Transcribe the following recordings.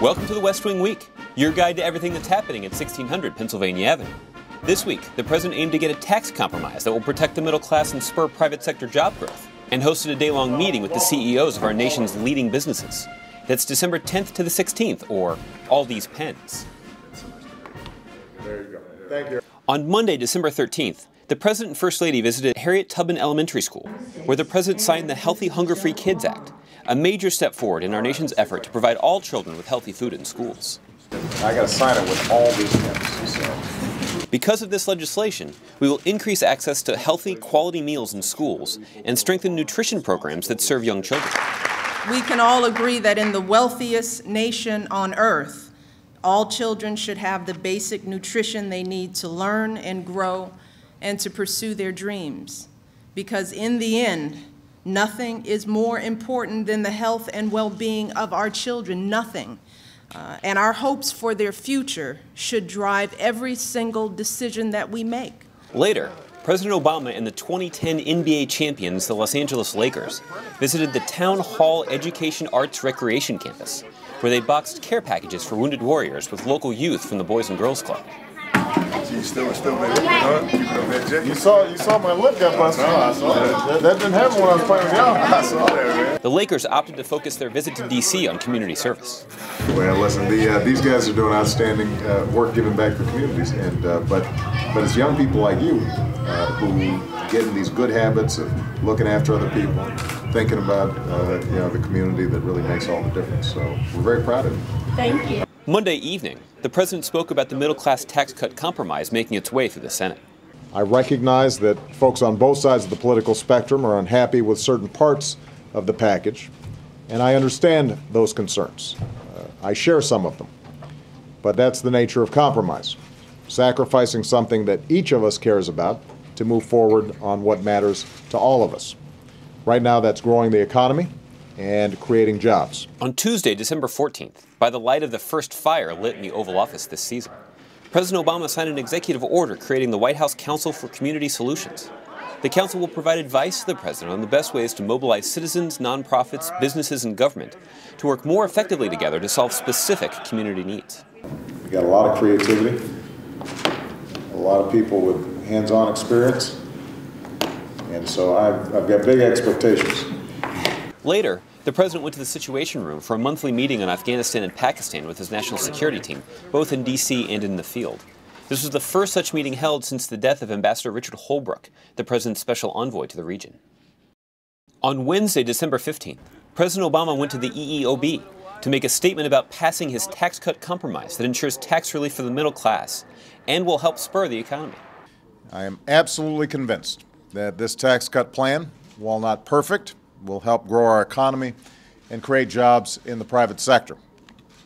Welcome to the West Wing Week, your guide to everything that's happening at 1600 Pennsylvania Avenue. This week, the president aimed to get a tax compromise that will protect the middle class and spur private sector job growth, and hosted a day-long meeting with the CEOs of our nation's leading businesses. That's December 10th to the 16th, or All These Pens. There you go. Thank you. On Monday, December 13th, the President and First Lady visited Harriet Tubman Elementary School, where the President signed the Healthy Hunger-Free Kids Act, a major step forward in our nation's effort to provide all children with healthy food in schools. I got to sign it with all these pens. So. Because of this legislation, we will increase access to healthy, quality meals in schools and strengthen nutrition programs that serve young children. We can all agree that in the wealthiest nation on earth, all children should have the basic nutrition they need to learn and grow and to pursue their dreams. Because in the end, nothing is more important than the health and well-being of our children, nothing. And our hopes for their future should drive every single decision that we make. Later, President Obama and the 2010 NBA champions, the Los Angeles Lakers, visited the Town Hall Education Arts Recreation Campus, where they boxed care packages for wounded warriors with local youth from the Boys and Girls Club. You still you saw my lip got busted. No, I saw that. That didn't happen when I was playing with y'all. I saw that, man. The Lakers opted to focus their visit to D.C. on community service. Well, listen, these guys are doing outstanding work giving back to communities, and but it's young people like you who get in these good habits of looking after other people, thinking about the community that really makes all the difference. So we're very proud of you. Thank you. Monday evening, the president spoke about the middle-class tax cut compromise making its way through the Senate. I recognize that folks on both sides of the political spectrum are unhappy with certain parts of the package, and I understand those concerns. I share some of them. But that's the nature of compromise, sacrificing something that each of us cares about to move forward on what matters to all of us. Right now, that's growing the economy and creating jobs. On Tuesday, December 14th, by the light of the first fire lit in the Oval Office this season, President Obama signed an executive order creating the White House Council for Community Solutions. The council will provide advice to the president on the best ways to mobilize citizens, nonprofits, businesses, and government to work more effectively together to solve specific community needs. We got a lot of creativity, a lot of people with hands-on experience, and so I've got big expectations. Later, the president went to the Situation Room for a monthly meeting on Afghanistan and Pakistan with his national security team, both in D.C. and in the field. This was the first such meeting held since the death of Ambassador Richard Holbrooke, the president's special envoy to the region. On Wednesday, December 15th, President Obama went to the EEOB to make a statement about passing his tax cut compromise that ensures tax relief for the middle class and will help spur the economy. I am absolutely convinced that this tax cut plan, while not perfect, will help grow our economy and create jobs in the private sector.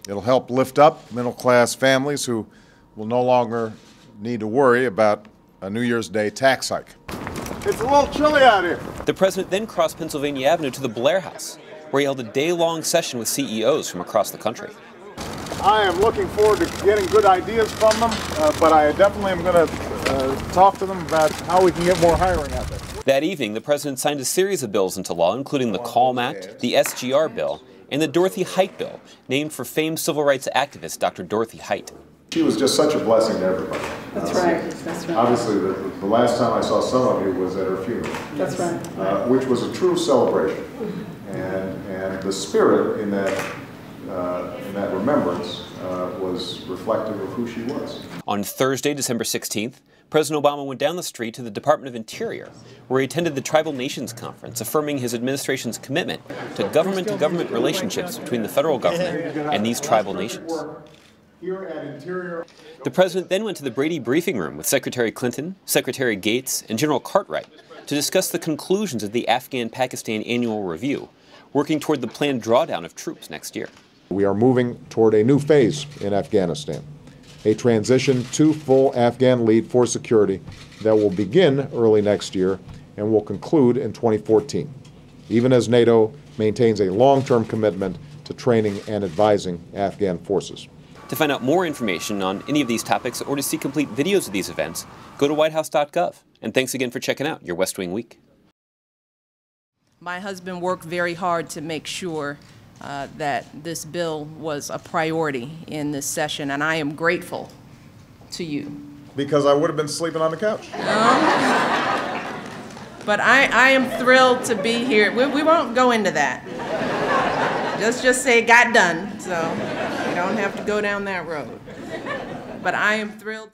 It'll help lift up middle-class families who will no longer need to worry about a New Year's Day tax hike. It's a little chilly out here. The president then crossed Pennsylvania Avenue to the Blair House, where he held a day-long session with CEOs from across the country. I am looking forward to getting good ideas from them, but I definitely am going to talk to them about how we can get more hiring out there. That evening, the president signed a series of bills into law, including the CALM Act, the SGR bill, and the Dorothy Height bill, named for famed civil rights activist Dr. Dorothy Height. She was just such a blessing to everybody. That's right. That's right. Obviously, the last time I saw some of you was at her funeral. That's right. Which was a true celebration. And the spirit in that remembrance was reflective of who she was. On Thursday, December 16th, President Obama went down the street to the Department of Interior, where he attended the Tribal Nations Conference, affirming his administration's commitment to government-to-government relationships between the federal government and these tribal nations. The president then went to the Brady briefing room with Secretary Clinton, Secretary Gates, and General Cartwright to discuss the conclusions of the Afghanistan-Pakistan Annual Review, working toward the planned drawdown of troops next year. We are moving toward a new phase in Afghanistan, a transition to full Afghan lead for security that will begin early next year and will conclude in 2014, even as NATO maintains a long-term commitment to training and advising Afghan forces. To find out more information on any of these topics or to see complete videos of these events, go to whitehouse.gov. And thanks again for checking out your West Wing Week. My husband worked very hard to make sure that this bill was a priority in this session, and I am grateful to you. Because I would have been sleeping on the couch. But I am thrilled to be here. We won't go into that. Just say it got done, so you don't have to go down that road. But I am thrilled.